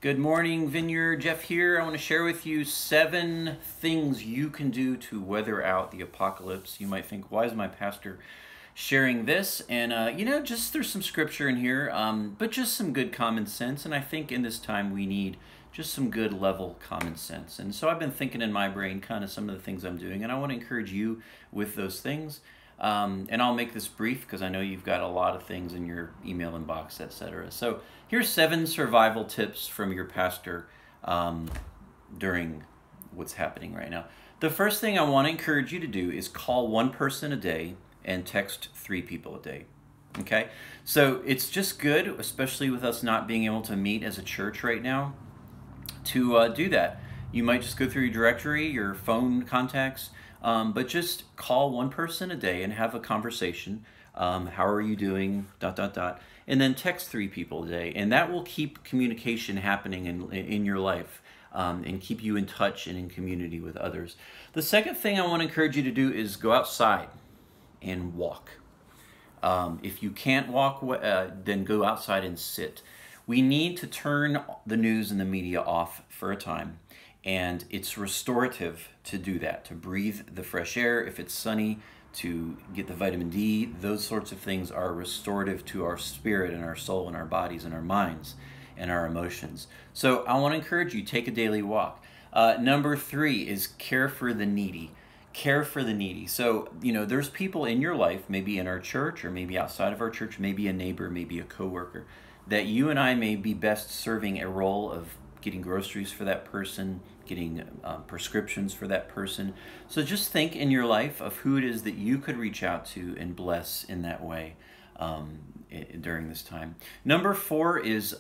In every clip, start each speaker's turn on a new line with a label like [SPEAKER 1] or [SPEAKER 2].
[SPEAKER 1] Good morning, Vineyard. Jeff here. I want to share with you 7 things you can do to weather out the apocalypse. You might think, why is my pastor sharing this? And, just there's some scripture in here, but just some good common sense. And I think in this time we need just some good level common sense. And so I've been thinking in my brain kind of some of the things I'm doing, and I want to encourage you with those things. And I'll make this brief because I know you've got a lot of things in your email inbox, etc. So here's 7 survival tips from your pastor during what's happening right now. The first thing I want to encourage you to do is call 1 person a day and text 3 people a day. Okay? So it's just good, especially with us not being able to meet as a church right now, to do that. You might just go through your directory, your phone contacts, but just call 1 person a day and have a conversation. How are you doing? ... And then text 3 people a day. And that will keep communication happening in your life and keep you in touch and in community with others. The second thing I want to encourage you to do is go outside and walk. If you can't walk, then go outside and sit. We need to turn the news and the media off for a time. And it's restorative to do that, to breathe the fresh air. If it's sunny, to get the vitamin D. Those sorts of things are restorative to our spirit and our soul and our bodies and our minds and our emotions. So I want to encourage you, take a daily walk. Number 3 is care for the needy. Care for the needy. So, there's people in your life, maybe in our church or maybe outside of our church, maybe a neighbor, maybe a coworker, that you and I may be best serving a role of getting groceries for that person, getting prescriptions for that person. So just think in your life of who it is that you could reach out to and bless in that way during this time. Number 4 is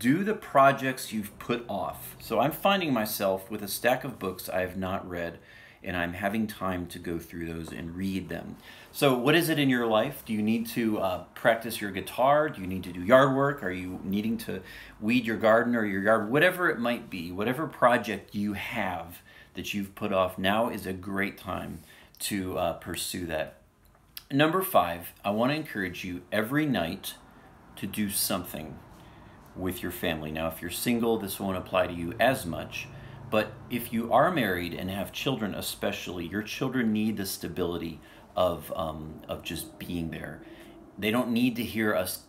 [SPEAKER 1] do the projects you've put off. So I'm finding myself with a stack of books I have not read, and I'm having time to go through those and read them. So what is it in your life? Do you need to practice your guitar? Do you need to do yard work? Are you needing to weed your garden or your yard? Whatever it might be, whatever project you have that you've put off, now is a great time to pursue that. Number 5, I want to encourage you every night to do something with your family. Now, if you're single, this won't apply to you as much. But if you are married and have children especially, your children need the stability of just being there. They don't need to hear us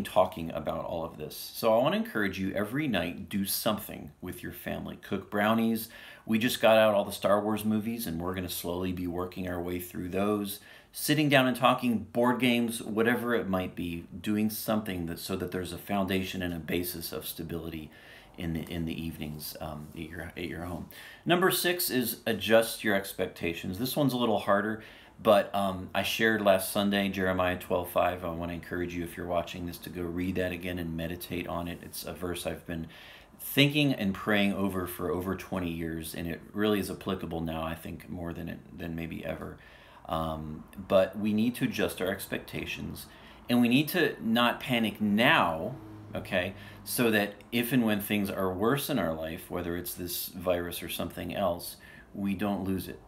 [SPEAKER 1] talking about all of this. So I want to encourage you every night, do something with your family. Cook brownies. We just got out all the Star Wars movies, and we're going to slowly be working our way through those. Sitting down and talking, board games, whatever it might be, doing something so that there's a foundation and a basis of stability in the evenings at your home. Number 6 is adjust your expectations. This one's a little harder, but I shared last Sunday Jeremiah 12:5. I want to encourage you, if you're watching this, to go read that again and meditate on it. It's a verse I've been thinking and praying over for over 20 years, and it really is applicable now, I think, more than maybe ever. But we need to adjust our expectations, and we need to not panic now, okay, so that if and when things are worse in our life, whether it's this virus or something else, we don't lose it.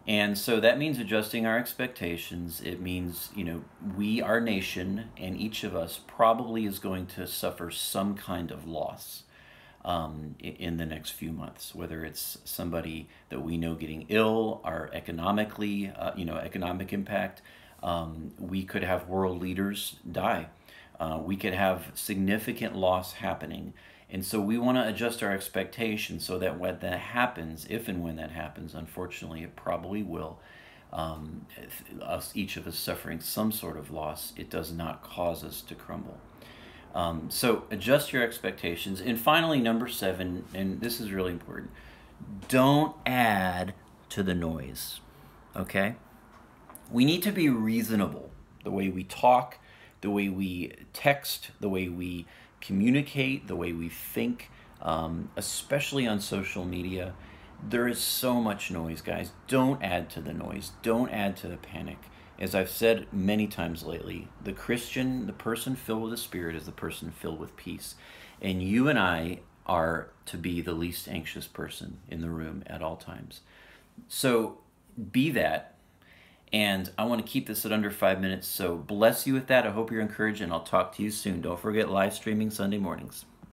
[SPEAKER 1] And so that means adjusting our expectations. It means, our nation and each of us probably is going to suffer some kind of loss in the next few months, whether it's somebody that we know getting ill, or economically, economic impact. We could have world leaders die. We could have significant loss happening. And so we want to adjust our expectations so that when that happens, if and when that happens, unfortunately it probably will, each of us suffering some sort of loss, it does not cause us to crumble. So adjust your expectations. And finally, number 7, and this is really important, don't add to the noise, okay? We need to be reasonable. The way we talk, the way we text, the way we communicate, the way we think, especially on social media. There is so much noise, guys. Don't add to the noise. Don't add to the panic. As I've said many times lately, the Christian, the person filled with the Spirit, is the person filled with peace. And you and I are to be the least anxious person in the room at all times. So be that. And I want to keep this at under 5 minutes. So bless you with that. I hope you're encouraged, and I'll talk to you soon. Don't forget live streaming Sunday mornings.